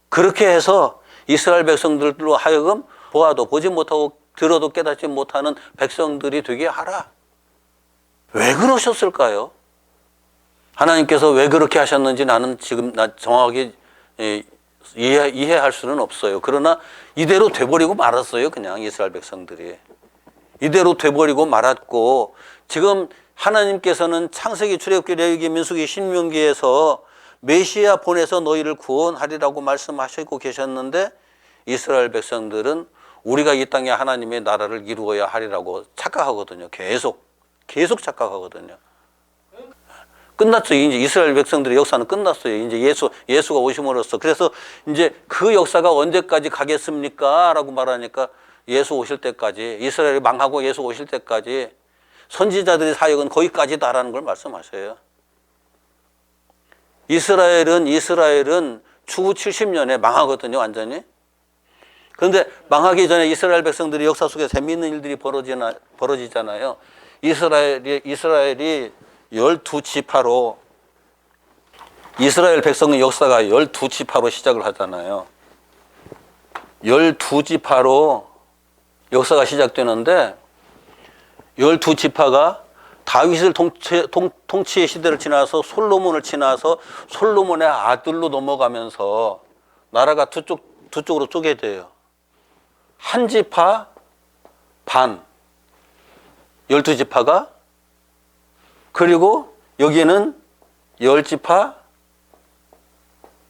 그렇게 해서 이스라엘 백성들로 하여금 보아도 보지 못하고 들어도 깨닫지 못하는 백성들이 되게 하라. 왜 그러셨을까요? 하나님께서 왜 그렇게 하셨는지 나는 지금 정확하게 이해할 수는 없어요. 그러나 이대로 돼버리고 말았어요. 그냥 이스라엘 백성들이. 이대로 돼버리고 말았고 지금 하나님께서는 창세기, 출애굽기, 레위기, 민수기, 신명기에서 메시아 보내서 너희를 구원하리라고 말씀하시고 계셨는데 이스라엘 백성들은 우리가 이 땅에 하나님의 나라를 이루어야 하리라고 착각하거든요. 계속 착각하거든요. 끝났어요. 이제 이스라엘 백성들의 역사는 끝났어요. 이제 예수가 오심으로써. 그래서 이제 그 역사가 언제까지 가겠습니까? 라고 말하니까 예수 오실 때까지, 이스라엘이 망하고 예수 오실 때까지 선지자들의 사역은 거기까지다라는 걸 말씀하셔요. 이스라엘은 추후 70년에 망하거든요, 완전히. 그런데 망하기 전에 이스라엘 백성들이 역사 속에 재미있는 일들이 벌어지잖아요. 이스라엘이 12지파로, 이스라엘 백성의 역사가 12지파로 시작을 하잖아요. 12지파로 역사가 시작되는데 12지파가 다윗을 통치의 시대를 지나서 솔로몬을 지나서 솔로몬의 아들로 넘어가면서 나라가 두 쪽으로 쪼개져요. 한 지파 반, 12지파가, 그리고 여기에는 10지파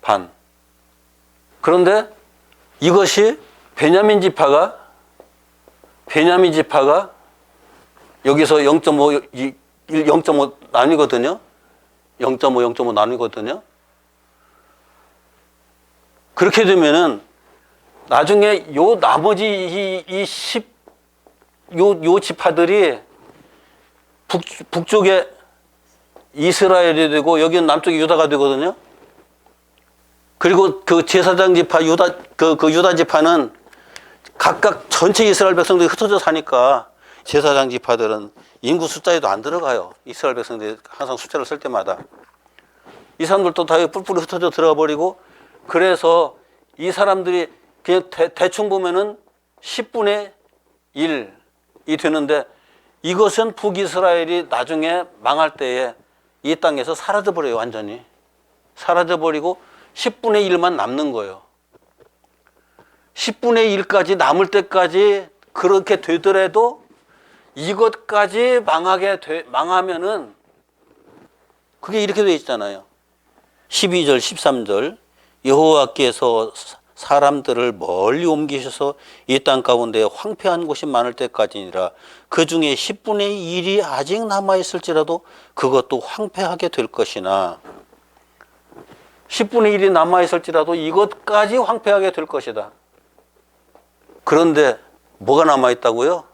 반. 그런데 이것이 베냐민 지파가 여기서 0.5 나뉘거든요. 0.5 나뉘거든요. 그렇게 되면은 나중에 요 나머지 요 지파들이 북쪽에 이스라엘이 되고 여기는 남쪽에 유다가 되거든요. 그리고 그 제사장 지파 유다 지파는 각각 전체 이스라엘 백성들이 흩어져 사니까 제사장 지파들은 인구 숫자에도 안 들어가요. 이스라엘 백성들이 항상 숫자를 쓸 때마다. 이 사람들도 다 뿔뿔이 흩어져 들어가 버리고, 그래서 이 사람들이 그냥 대충 보면은 10분의 1이 되는데, 이것은 북이스라엘이 나중에 망할 때에 이 땅에서 사라져 버려요. 완전히 사라져 버리고 10분의 1만 남는 거예요. 10분의 1까지 남을 때까지 그렇게 되더라도 이것까지 망하면은 그게 이렇게 돼 있잖아요. 12절 13절 여호와께서 사람들을 멀리 옮기셔서 이 땅 가운데 황폐한 곳이 많을 때까지니라. 그 중에 10분의 1이 아직 남아있을지라도 그것도 황폐하게 될 것이나 10분의 1이 남아있을지라도 이것까지 황폐하게 될 것이다. 그런데 뭐가 남아있다고요?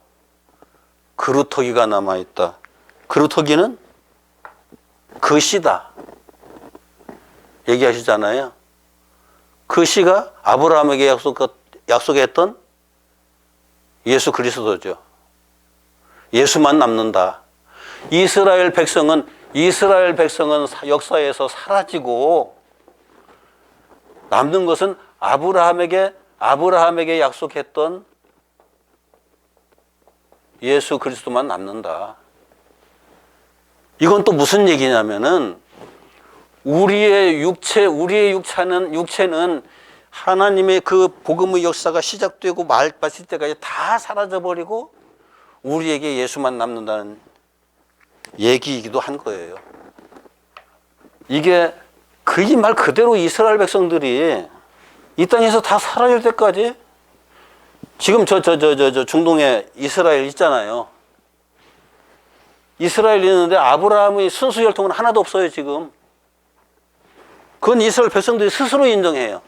그루터기가 남아있다. 그루터기는 그 씨다 얘기하시잖아요. 그 씨가 아브라함에게 약속했던 예수 그리스도죠. 예수만 남는다. 이스라엘 백성은 역사에서 사라지고 남는 것은 아브라함에게 약속했던 예수 그리스도만 남는다. 이건 또 무슨 얘기냐면은 우리의 육체는 하나님의 그 복음의 역사가 시작되고 마칠 때까지 다 사라져버리고 우리에게 예수만 남는다는 얘기이기도 한 거예요. 이게 그 말 그대로 이스라엘 백성들이 이 땅에서 다 사라질 때까지 지금 저 중동에 이스라엘 있잖아요. 이스라엘 있는데 아브라함의 순수 혈통은 하나도 없어요, 지금. 그건 이스라엘 백성들이 스스로 인정해요.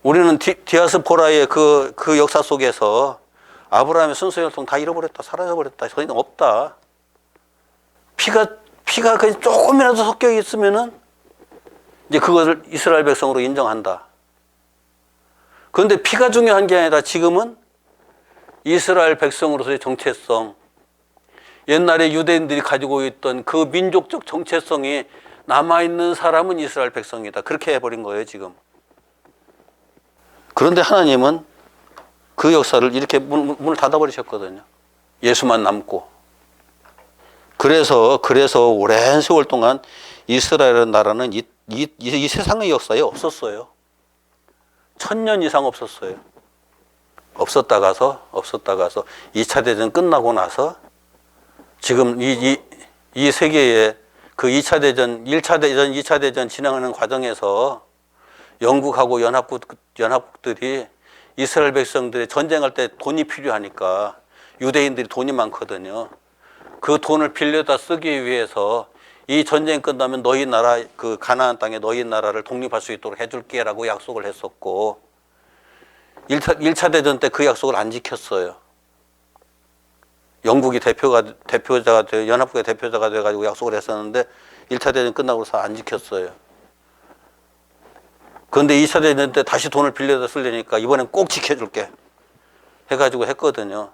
우리는 디아스포라의 그 역사 속에서 아브라함의 순수 혈통 다 잃어버렸다, 사라져버렸다, 저희는 없다. 피가 그냥 조금이라도 섞여 있으면은 이제 그것을 이스라엘 백성으로 인정한다. 그런데 피가 중요한 게 아니라 지금은 이스라엘 백성으로서의 정체성, 옛날에 유대인들이 가지고 있던 그 민족적 정체성이 남아있는 사람은 이스라엘 백성이다. 그렇게 해버린 거예요, 지금. 그런데 하나님은 그 역사를 이렇게 문을 닫아버리셨거든요. 예수만 남고. 그래서 오랜 세월 동안 이스라엘 나라는 이 세상의 역사에 없었어요. 1000년 이상 없었어요. 없었다가서 2차 대전 끝나고 나서 지금 이 세계에 그 2차 대전, 1차 대전, 2차 대전 진행하는 과정에서 영국하고 연합국들이 이스라엘 백성들이 전쟁할 때 돈이 필요하니까 유대인들이 돈이 많거든요. 그 돈을 빌려다 쓰기 위해서 이 전쟁 끝나면 너희 나라, 그 가나안 땅에 너희 나라를 독립할 수 있도록 해줄게라고 약속을 했었고 1차 대전 때 그 약속을 안 지켰어요. 영국이 연합국의 대표자가 돼가지고 약속을 했었는데 1차 대전 끝나고서 안 지켰어요. 그런데 2차 대전 때 다시 돈을 빌려다 쓰려니까 이번엔 꼭 지켜줄게 해가지고 했거든요.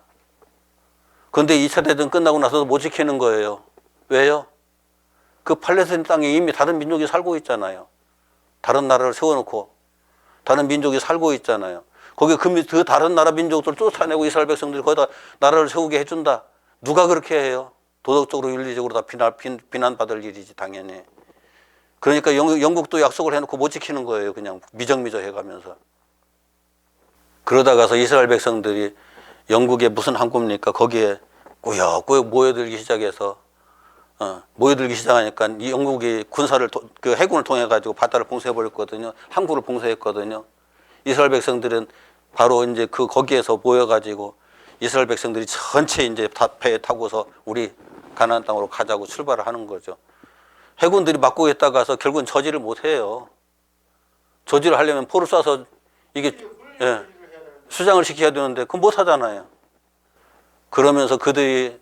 그런데 2차 대전 끝나고 나서도 못 지키는 거예요. 왜요? 그 팔레스타인 땅에 이미 다른 민족이 살고 있잖아요. 다른 나라를 세워놓고 다른 민족이 살고 있잖아요. 거기 그 다른 나라 민족들 쫓아내고 이스라엘 백성들이 거기다 나라를 세우게 해준다. 누가 그렇게 해요? 도덕적으로 윤리적으로 다 비난받을 일이지, 당연히. 그러니까 영국도 약속을 해놓고 못 지키는 거예요. 그냥 미적미적 해가면서. 그러다가서 이스라엘 백성들이 영국의 무슨 항구입니까? 거기에 꾸역꾸역 모여들기 시작하니까 이 영국이 그 해군을 통해 가지고 바다를 봉쇄해버렸거든요. 항구를 봉쇄했거든요. 이스라엘 백성들은 바로 이제 거기에서 모여가지고 이스라엘 백성들이 전체 이제 배에 타고서 우리 가나안 땅으로 가자고 출발을 하는 거죠. 해군들이 막고 있다가서 결국은 저지를 못 해요. 저지를 하려면 포를 쏴서 이게 수장을 시켜야 되는데 그건 못 하잖아요. 그러면서 그들이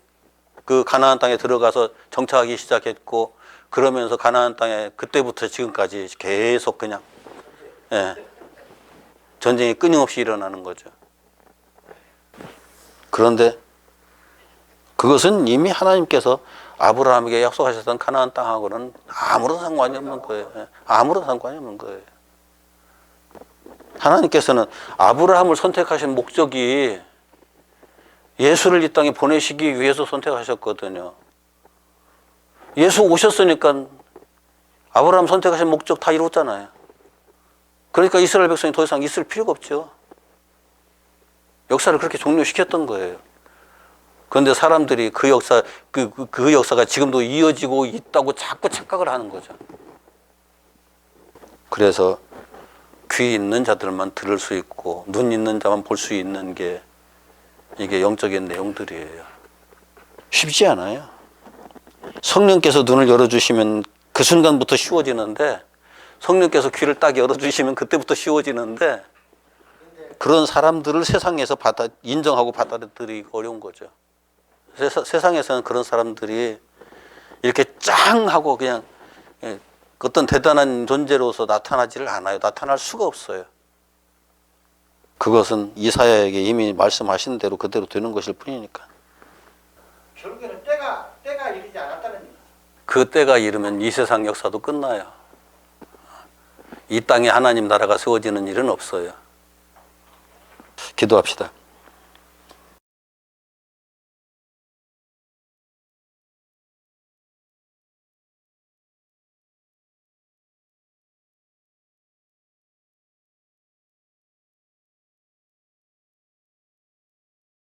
그 가나안 땅에 들어가서 정착하기 시작했고, 그러면서 가나안 땅에 그때부터 지금까지 계속 그냥 전쟁이 끊임없이 일어나는 거죠. 그런데 그것은 이미 하나님께서 아브라함에게 약속하셨던 가나안 땅하고는 아무런 상관이 없는 거예요. 아무런 상관이 없는 거예요. 하나님께서는 아브라함을 선택하신 목적이 예수를 이 땅에 보내시기 위해서 선택하셨거든요. 예수 오셨으니까 아브라함 선택하신 목적 다 이뤘잖아요. 그러니까 이스라엘 백성이 더 이상 있을 필요가 없죠. 역사를 그렇게 종료시켰던 거예요. 그런데 사람들이 그 역사가 지금도 이어지고 있다고 자꾸 착각을 하는 거죠. 그래서 귀 있는 자들만 들을 수 있고 눈 있는 자만 볼 수 있는 게 이게 영적인 내용들이에요. 쉽지 않아요. 성령께서 눈을 열어주시면 그 순간부터 쉬워지는데, 성령께서 귀를 딱 열어주시면 그때부터 쉬워지는데, 그런 사람들을 세상에서 인정하고 받아들이기 어려운 거죠. 세상에서는 그런 사람들이 이렇게 짱 하고 그냥 어떤 대단한 존재로서 나타나지를 않아요. 나타날 수가 없어요. 그것은 이사야에게 이미 말씀하신 대로 그대로 되는 것일 뿐이니까. 결국에는 때가 이르지 않았다는 얘기. 그 때가 이르면 이 세상 역사도 끝나요. 이 땅에 하나님 나라가 세워지는 일은 없어요. 기도합시다.